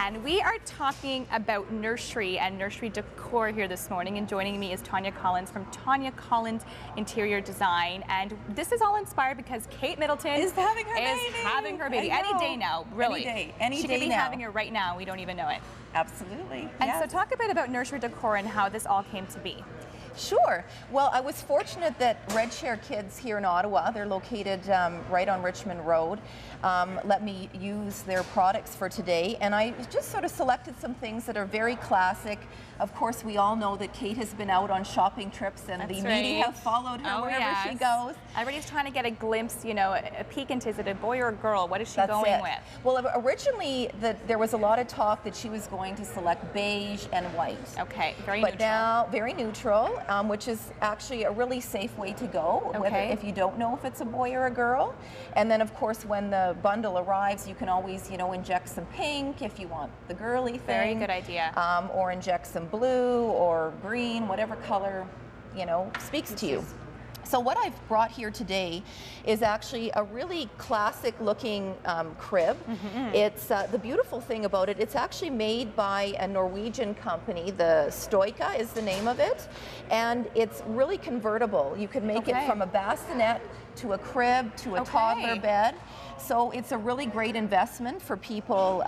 And we are talking about nursery and nursery decor here this morning. And joining me is Tanya Collins from Tanya Collins Interior Design. And this is all inspired because Kate Middleton is having her baby. Any day now, really. Any day she could be now. having it right now. We don't even know it. Absolutely. And yes. so talk a bit about nursery decor and how this all came to be. Sure. Well, I was fortunate that Red Chair Kids here in Ottawa, they're located right on Richmond Road, let me use their products for today. And I just sort of selected some things that are very classic. Of course, we all know that Kate has been out on shopping trips and the media have followed her wherever she goes. Everybody's trying to get a glimpse, you know, a peek into, is it a boy or a girl? What is she going with? Well, originally there was a lot of talk that she was going to select beige and white. Okay, very neutral. But now, very neutral, which is actually a really safe way to go, if you don't know if it's a boy or a girl. And then, of course, when the bundle arrives, you can always, you know, inject some pink if you want the girly thing. Very good idea. Or inject some blue or green, whatever color, you know, speaks to you. So what I've brought here today is actually a really classic looking crib. It's the beautiful thing about it, it's actually made by a Norwegian company. The Stoika is the name of it, and it's really convertible. You can make it from a bassinet to a crib to a toddler bed. So it's a really great investment for people,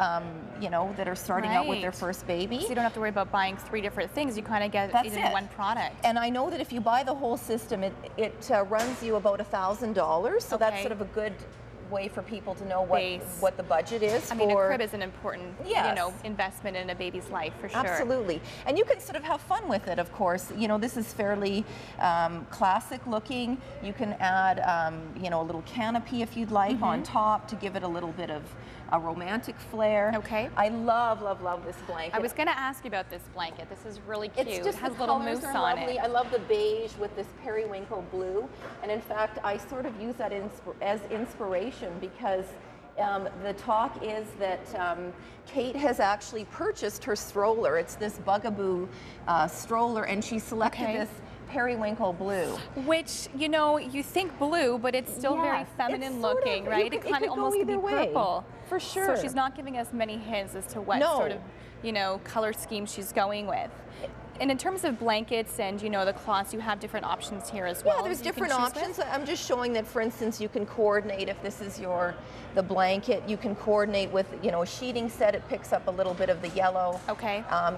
you know, that are starting out with their first baby. So you don't have to worry about buying 3 different things. You kind of get it in one product. And I know that if you buy the whole system, it runs you about $1,000. So that's sort of a good way for people to know what the budget is. I mean, a crib is an important, you know, investment in a baby's life for sure. Absolutely, and you can sort of have fun with it. Of course, you know, this is fairly classic looking. You can add, you know, a little canopy if you'd like on top to give it a little bit of a romantic flair. Okay. I love this blanket. I was going to ask you about this blanket. This is really cute. It's just it has little moose on it. I love the beige with this periwinkle blue, and in fact, I sort of use that as inspiration because the talk is that Kate has actually purchased her stroller. It's this Bugaboo stroller, and she selected this periwinkle blue. Which, you know, you think blue, but it's still very feminine looking, right? It kind of almost could be purple. For sure. So she's not giving us many hints as to what sort of, you know, color scheme she's going with. And in terms of blankets and, you know, the cloths, you have different options here as well. Yeah, there's different options. I'm just showing that, for instance, you can coordinate if this is the blanket. You can coordinate with, you know, a sheeting set. It picks up a little bit of the yellow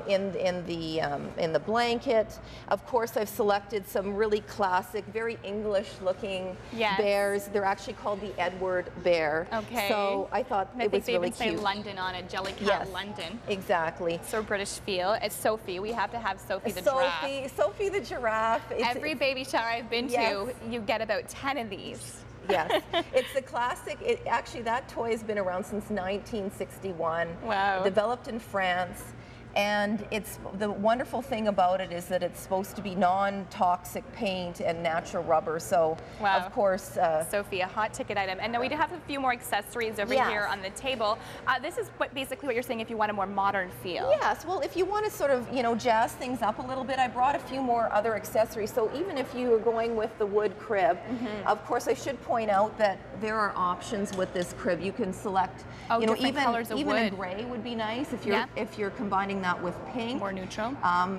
in the blanket. Of course, I've selected some really classic, very English-looking bears. They're actually called the Edward Bear. Okay. So I thought it was really cute. They even say London on it, Jellycat London. Exactly. So British feel. It's Sophie. We have to have Sophie the giraffe. Sophie the giraffe. Every baby shower I've been to, you get about 10 of these. Yes, it's the classic. Actually, that toy has been around since 1961. Wow. Developed in France. And it's the wonderful thing about it is that it's supposed to be non-toxic paint and natural rubber. So, of course, Sophie, a hot ticket item. And now we do have a few more accessories over here on the table. This is basically what you're saying if you want a more modern feel. Yes. Well, if you want to sort of, you know, jazz things up a little bit, I brought a few more other accessories. So even if you are going with the wood crib, of course, I should point out that there are options with this crib. You can select, you know, even a gray would be nice if you're combining that with pink. More neutral.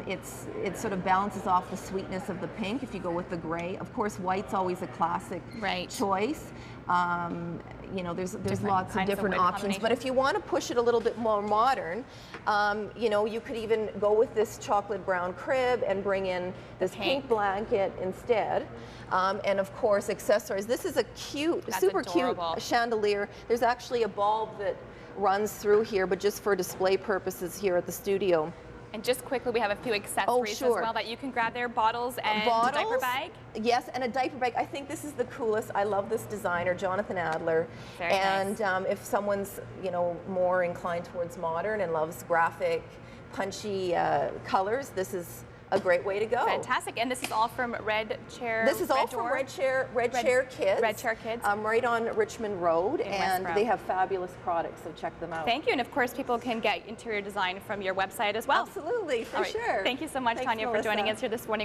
It sort of balances off the sweetness of the pink if you go with the gray. Of course, white's always a classic choice. You know, there's lots of different options. But if you want to push it a little bit more modern, you know, you could even go with this chocolate brown crib and bring in this pink blanket instead. And of course, accessories. This is a super cute chandelier. There's actually a bulb that runs through here, but just for display purposes here at the studio. And just quickly, we have a few accessories as well that you can grab there. Bottles and a diaper bag. Yes, and a diaper bag. I think this is the coolest. I love this designer, Jonathan Adler. Very nice. If someone's, you know, more inclined towards modern and loves graphic, punchy colors, this is a great way to go. Fantastic. And this is all from Red Chair. This is all from Red Chair Kids. Red Chair Kids. Right on Richmond Road, and they have fabulous products, so check them out. Thank you. And of course, people can get interior design from your website as well. Absolutely, for sure. Thank you so much, Tanya, for joining us here this morning.